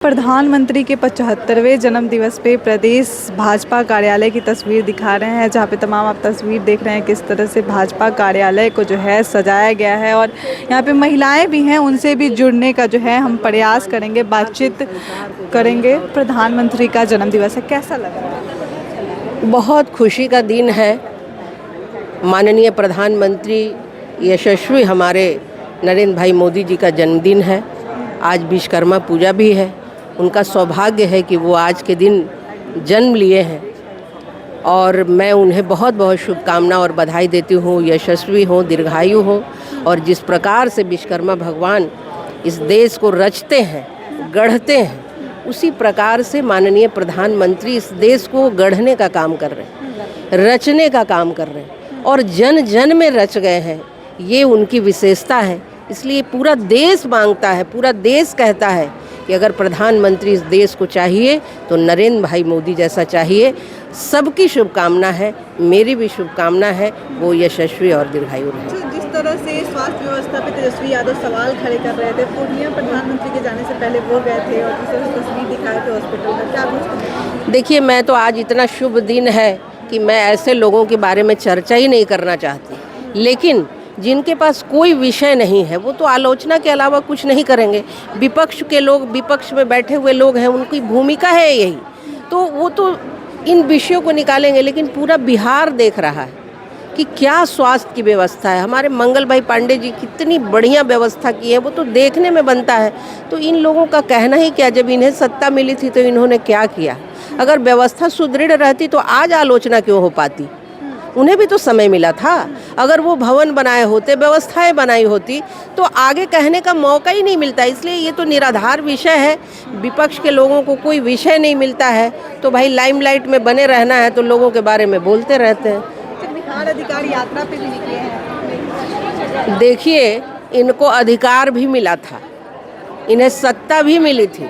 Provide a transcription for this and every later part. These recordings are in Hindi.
प्रधानमंत्री के 75वें जन्म दिवस पे प्रदेश भाजपा कार्यालय की तस्वीर दिखा रहे हैं, जहाँ पे तमाम आप तस्वीर देख रहे हैं किस तरह से भाजपा कार्यालय को जो है सजाया गया है। और यहाँ पे महिलाएं भी हैं, उनसे भी जुड़ने का जो है हम प्रयास करेंगे, बातचीत करेंगे। प्रधानमंत्री का जन्म दिवस है, कैसा लग रहा है? बहुत खुशी का दिन है। माननीय प्रधानमंत्री यशस्वी हमारे नरेंद्र भाई मोदी जी का जन्मदिन है। आज विश्वकर्मा पूजा भी है। उनका सौभाग्य है कि वो आज के दिन जन्म लिए हैं और मैं उन्हें बहुत बहुत शुभकामना और बधाई देती हूँ। यशस्वी हों, दीर्घायु हों और जिस प्रकार से विश्वकर्मा भगवान इस देश को रचते हैं, गढ़ते हैं, उसी प्रकार से माननीय प्रधानमंत्री इस देश को गढ़ने का काम कर रहे हैं, रचने का काम कर रहे हैं और जन जन में रच गए हैं। ये उनकी विशेषता है। इसलिए पूरा देश मांगता है, पूरा देश कहता है कि अगर प्रधानमंत्री इस देश को चाहिए तो नरेंद्र भाई मोदी जैसा चाहिए। सबकी शुभकामना है, मेरी भी शुभकामना है, वो यशस्वी और दीर्घायु रहे। जिस तरह से स्वास्थ्य व्यवस्था पे तेजस्वी यादव सवाल खड़े कर रहे थे, पूर्णिया प्रधानमंत्री के जाने से पहले वो गए थे और जिस तरह से तस्वीर दिखाए थे हॉस्पिटल में, क्या कुछ? देखिए, मैं तो आज इतना शुभ दिन है कि मैं ऐसे लोगों के बारे में चर्चा ही नहीं करना चाहती, लेकिन जिनके पास कोई विषय नहीं है वो तो आलोचना के अलावा कुछ नहीं करेंगे। विपक्ष के लोग, विपक्ष में बैठे हुए लोग हैं, उनकी भूमिका है यही, तो वो तो इन विषयों को निकालेंगे। लेकिन पूरा बिहार देख रहा है कि क्या स्वास्थ्य की व्यवस्था है। हमारे मंगल भाई पांडे जी कितनी बढ़िया व्यवस्था की है, वो तो देखने में बनता है। तो इन लोगों का कहना ही क्या, जब इन्हें सत्ता मिली थी तो इन्होंने क्या किया। अगर व्यवस्था सुदृढ़ रहती तो आज आलोचना क्यों हो पाती। उन्हें भी तो समय मिला था। अगर वो भवन बनाए होते, व्यवस्थाएं बनाई होती तो आगे कहने का मौका ही नहीं मिलता। इसलिए ये तो निराधार विषय है। विपक्ष के लोगों को कोई विषय नहीं मिलता है तो भाई लाइमलाइट में बने रहना है तो लोगों के बारे में बोलते रहते हैं। बिहार अधिकारी यात्रा पे भी निकले हैं। देखिए, इनको अधिकार भी मिला था, इन्हें सत्ता भी मिली थी,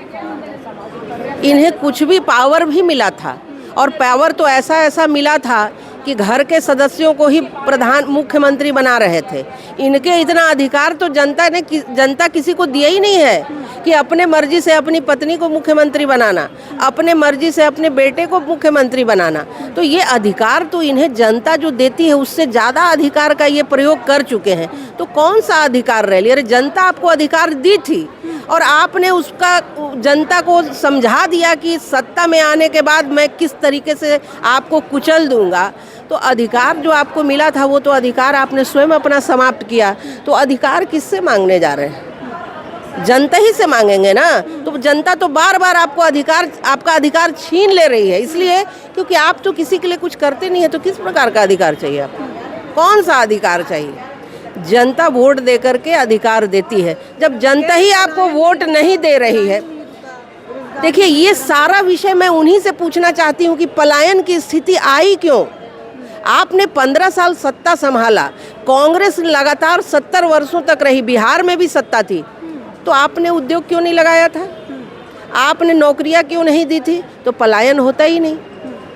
इन्हें कुछ भी पावर भी मिला था। और पावर तो ऐसा ऐसा मिला था कि घर के सदस्यों को ही प्रधान मुख्यमंत्री बना रहे थे। इनके इतना अधिकार तो जनता किसी को दिया ही नहीं है कि अपने मर्जी से अपनी पत्नी को मुख्यमंत्री बनाना, अपने मर्जी से अपने बेटे को मुख्यमंत्री बनाना। तो ये अधिकार तो इन्हें जनता जो देती है उससे ज़्यादा अधिकार का ये प्रयोग कर चुके हैं। तो कौन सा अधिकार रह लिया? अरे जनता आपको अधिकार दी थी और आपने उसका जनता को समझा दिया कि सत्ता में आने के बाद मैं किस तरीके से आपको कुचल दूंगा। तो अधिकार जो आपको मिला था वो तो अधिकार आपने स्वयं अपना समाप्त किया। तो अधिकार किससे मांगने जा रहे हैं? जनता ही से मांगेंगे ना। तो जनता तो बार बार आपका अधिकार छीन ले रही है, इसलिए क्योंकि आप तो किसी के लिए कुछ करते नहीं है। तो किस प्रकार का अधिकार चाहिए आपको? कौन सा अधिकार चाहिए? जनता वोट दे करके अधिकार देती है। जब जनता ही आपको वोट नहीं दे रही है, देखिए ये सारा विषय मैं उन्हीं से पूछना चाहती हूँ कि पलायन की स्थिति आई क्यों? आपने 15 साल सत्ता संभाला, कांग्रेस लगातार 70 वर्षों तक रही, बिहार में भी सत्ता थी, तो आपने उद्योग क्यों नहीं लगाया था? आपने नौकरियां क्यों नहीं दी थी? तो पलायन होता ही नहीं।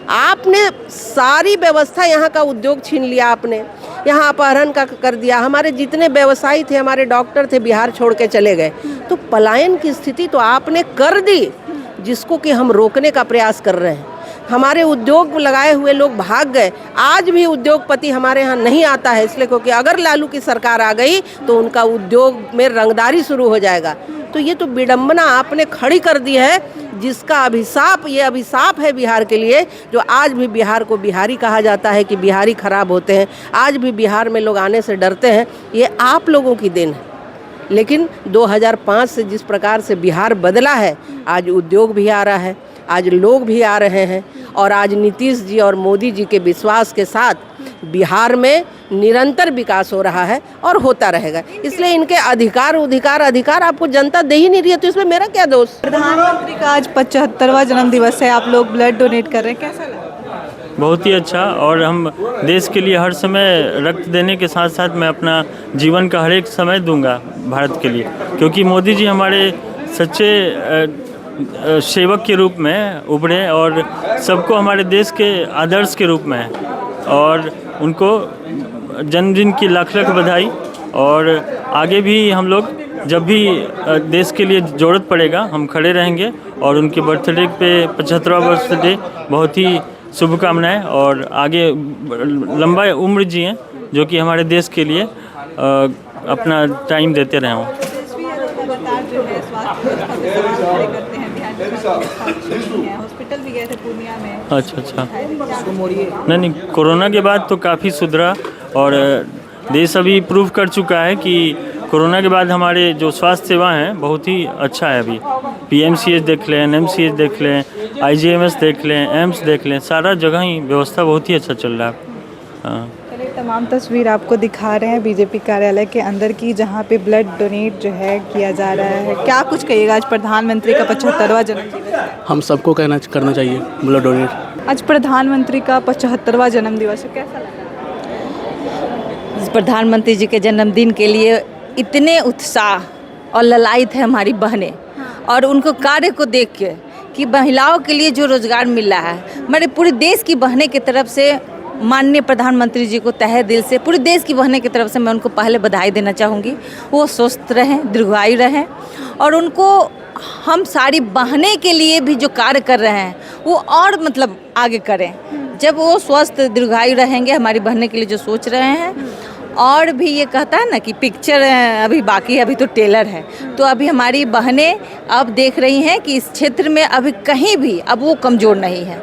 आपने सारी व्यवस्था यहाँ का उद्योग छीन लिया, आपने यहाँ अपहरण का कर दिया। हमारे जितने व्यवसायी थे, हमारे डॉक्टर थे, बिहार छोड़ के चले गए। तो पलायन की स्थिति तो आपने कर दी, जिसको कि हम रोकने का प्रयास कर रहे हैं। हमारे उद्योग लगाए हुए लोग भाग गए। आज भी उद्योगपति हमारे यहाँ नहीं आता है, इसलिए क्योंकि अगर लालू की सरकार आ गई तो उनका उद्योग में रंगदारी शुरू हो जाएगा। तो ये तो विडंबना आपने खड़ी कर दी है, जिसका अभिशाप, ये अभिशाप है बिहार के लिए। जो आज भी बिहार को बिहारी कहा जाता है कि बिहारी खराब होते हैं, आज भी बिहार में लोग आने से डरते हैं, ये आप लोगों की देन है। लेकिन 2005 से जिस प्रकार से बिहार बदला है, आज उद्योग भी आ रहा है, आज लोग भी आ रहे हैं और आज नीतीश जी और मोदी जी के विश्वास के साथ बिहार में निरंतर विकास हो रहा है और होता रहेगा। इसलिए इनके अधिकार आपको जनता दे ही नहीं रही है, तो इसमें मेरा क्या दोष? प्रधानमंत्री का आज 75वां जन्म दिवस है, आप लोग ब्लड डोनेट कर रहे हैं, कैसा लगा? बहुत ही अच्छा। और हम देश के लिए हर समय रक्त देने के साथ साथ मैं अपना जीवन का हर एक समय दूंगा भारत के लिए, क्योंकि मोदी जी हमारे सच्चे सेवक के रूप में उभरे और सबको हमारे देश के आदर्श के रूप में है। और उनको जन्मदिन की लाख लाख बधाई। और आगे भी हम लोग जब भी देश के लिए ज़रूरत पड़ेगा हम खड़े रहेंगे। और उनके बर्थडे पे 75वां बर्थडे, बहुत ही शुभकामनाएं और आगे लंबा उम्र जिएं, जो कि हमारे देश के लिए अपना टाइम देते रहे हों। तेजस्वी यादव लगातार जो है स्वास्थ्य व्यवस्था पे सवाल खड़े करते हैं, बिहार में स्वास्थ्य व्यवस्था अच्छी नहीं है, हॉस्पिटल भी गए थे पूर्णिया में। अच्छा। नहीं, कोरोना के बाद तो काफ़ी सुधरा और देश अभी प्रूव कर चुका है कि कोरोना के बाद हमारे जो स्वास्थ्य सेवा हैं बहुत ही अच्छा है। अभी PMCH देख लें, NMCH देख लें, IGMS देख लें, एम्स देख लें, सारा जगह ही व्यवस्था बहुत ही अच्छा चल रहा है। हाँ, चलिए, तमाम तस्वीर आपको दिखा रहे हैं बीजेपी कार्यालय के अंदर की, जहां पे ब्लड डोनेट जो है किया जा रहा है। क्या कुछ कहिएगा, आज प्रधानमंत्री का 75वां जन्मदिवस है। हम सबको करना चाहिए ब्लड डोनेट। आज प्रधानमंत्री का 75वां जन्मदिवस है, कैसा लगा? प्रधानमंत्री जी के जन्मदिन के लिए इतने उत्साह और ललायत है हमारी बहनें, और उनको कार्य को देख के कि महिलाओं के लिए जो रोज़गार मिल रहा है, मेरे पूरे देश की बहनें की तरफ से माननीय प्रधानमंत्री जी को तहे दिल से, पूरे देश की बहनें की तरफ से मैं उनको पहले बधाई देना चाहूँगी। वो स्वस्थ रहें, दीर्घायु रहें, और उनको हम सारी बहनें के लिए भी जो कार्य कर रहे हैं वो और मतलब आगे करें। जब वो स्वस्थ दीर्घायु रहेंगे, हमारी बहनें के लिए जो सोच रहे हैं, और भी ये कहता है ना कि पिक्चर अभी बाकी है, अभी तो टेलर है, तो अभी हमारी बहनें अब देख रही हैं कि इस क्षेत्र में अभी कहीं भी अब वो कमज़ोर नहीं है।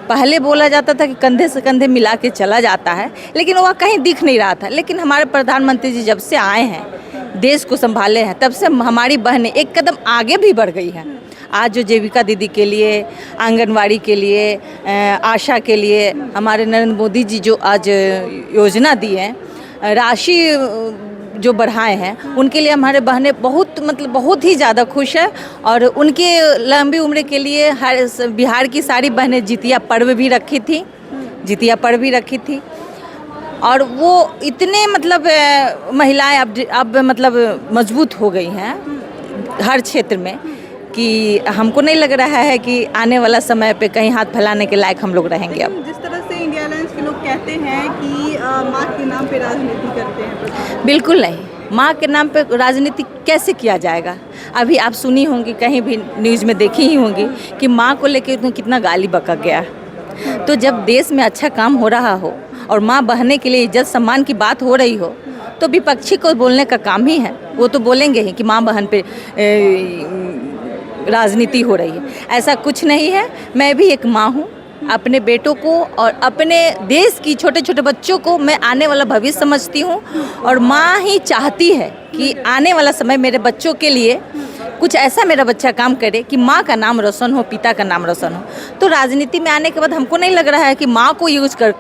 पहले बोला जाता था कि कंधे से कंधे मिला के चला जाता है, लेकिन वह कहीं दिख नहीं रहा था। लेकिन हमारे प्रधानमंत्री जी जब से आए हैं, देश को संभाले हैं, तब से हमारी बहनें एक कदम आगे भी बढ़ गई हैं। आज जो जीविका दीदी के लिए, आंगनवाड़ी के लिए, आशा के लिए हमारे नरेंद्र मोदी जी जो आज योजना दी है, राशि जो बढ़ाए हैं, उनके लिए हमारे बहनें बहुत ही ज़्यादा खुश है। और उनके लंबी उम्र के लिए हर बिहार की सारी बहनें जितिया पर्व भी रखी थी, और वो इतने महिलाएं अब मजबूत हो गई हैं हर क्षेत्र में कि हमको नहीं लग रहा है कि आने वाला समय पे कहीं हाथ फैलाने के लायक हम लोग रहेंगे। अब जिस तरह से इंडिया अलायंस के लोग कहते हैं कि माँ के नाम पे राजनीति करते हैं, बिल्कुल नहीं, माँ के नाम पे राजनीति कैसे किया जाएगा। अभी आप सुनी होंगी, कहीं भी न्यूज़ में देखी ही होंगी कि माँ को लेकर कितना गाली बका गया। तो जब देश में अच्छा काम हो रहा हो और माँ बहने के लिए इज्जत सम्मान की बात हो रही हो, तो विपक्षी को बोलने का काम ही है। वो तो बोलेंगे ही कि माँ बहन पे राजनीति हो रही है। ऐसा कुछ नहीं है। मैं भी एक माँ हूँ, अपने बेटों को और अपने देश की छोटे छोटे बच्चों को मैं आने वाला भविष्य समझती हूँ, और माँ ही चाहती है कि आने वाला समय मेरे बच्चों के लिए कुछ ऐसा मेरा बच्चा काम करे कि माँ का नाम रोशन हो, पिता का नाम रोशन हो। तो राजनीति में आने के बाद हमको नहीं लग रहा है कि माँ को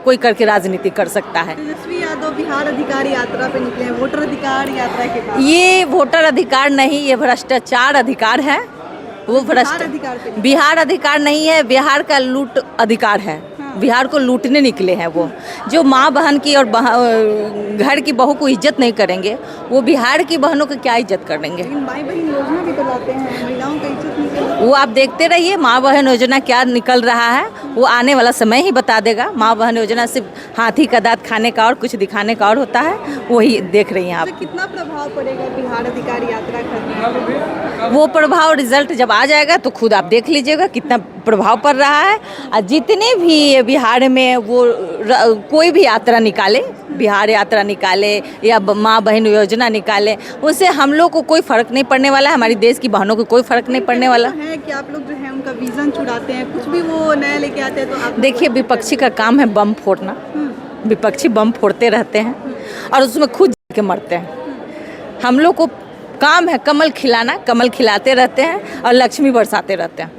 कोई करके राजनीति कर सकता है। तेजस्वी यादव बिहार अधिकार यात्रा पे निकले हैं, वोटर अधिकार यात्रा के बाद। ये वोटर अधिकार नहीं, ये भ्रष्टाचार अधिकार है। वो बिहार अधिकार नहीं है, बिहार का लूट अधिकार है। बिहार को लूटने निकले हैं वो। जो माँ बहन की और घर की बहू को इज्जत नहीं करेंगे, वो बिहार की बहनों को क्या इज्जत करेंगे। माई बहन योजना भी तो लाते हैं, महिलाओं का इज्जत नहीं करते। वो आप देखते रहिए, माँ बहन योजना क्या निकल रहा है वो आने वाला समय ही बता देगा। माँ बहन योजना सिर्फ हाथी का दांत खाने का और कुछ दिखाने का और होता है, वही देख रही हैं आप। कितना प्रभाव पड़ेगा बिहार अधिकार यात्रा करने? वो प्रभाव रिजल्ट जब आ जाएगा तो खुद आप देख लीजिएगा कितना प्रभाव पड़ रहा है। और जितने भी बिहार में वो कोई भी यात्रा निकाले, बिहार यात्रा निकाले या माँ बहन योजना निकाले, उससे हम लोग को कोई फ़र्क नहीं पड़ने वाला है। हमारी देश की बहनों को कोई फ़र्क नहीं पड़ने वाला है कि आप लोग जो है उनका विजन छुड़ाते हैं, कुछ भी वो नया लेके आते हैं तो आप देखिए, विपक्षी का काम है बम फोड़ना। विपक्षी बम फोड़ते रहते हैं और उसमें खुद के मरते हैं। हम लोग को काम है कमल खिलाना, कमल खिलाते रहते हैं और लक्ष्मी बरसाते रहते हैं।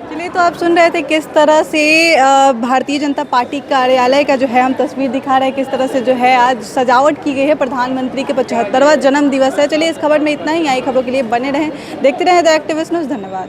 चलिए, तो आप सुन रहे थे किस तरह से भारतीय जनता पार्टी कार्यालय का जो है हम तस्वीर दिखा रहे हैं, किस तरह से जो है आज सजावट की गई है। प्रधानमंत्री के 75वां जन्म दिवस है। चलिए, इस खबर में इतना ही। आई खबरों के लिए बने रहें, देखते रहें द एक्टिविस्ट न्यूज़। धन्यवाद।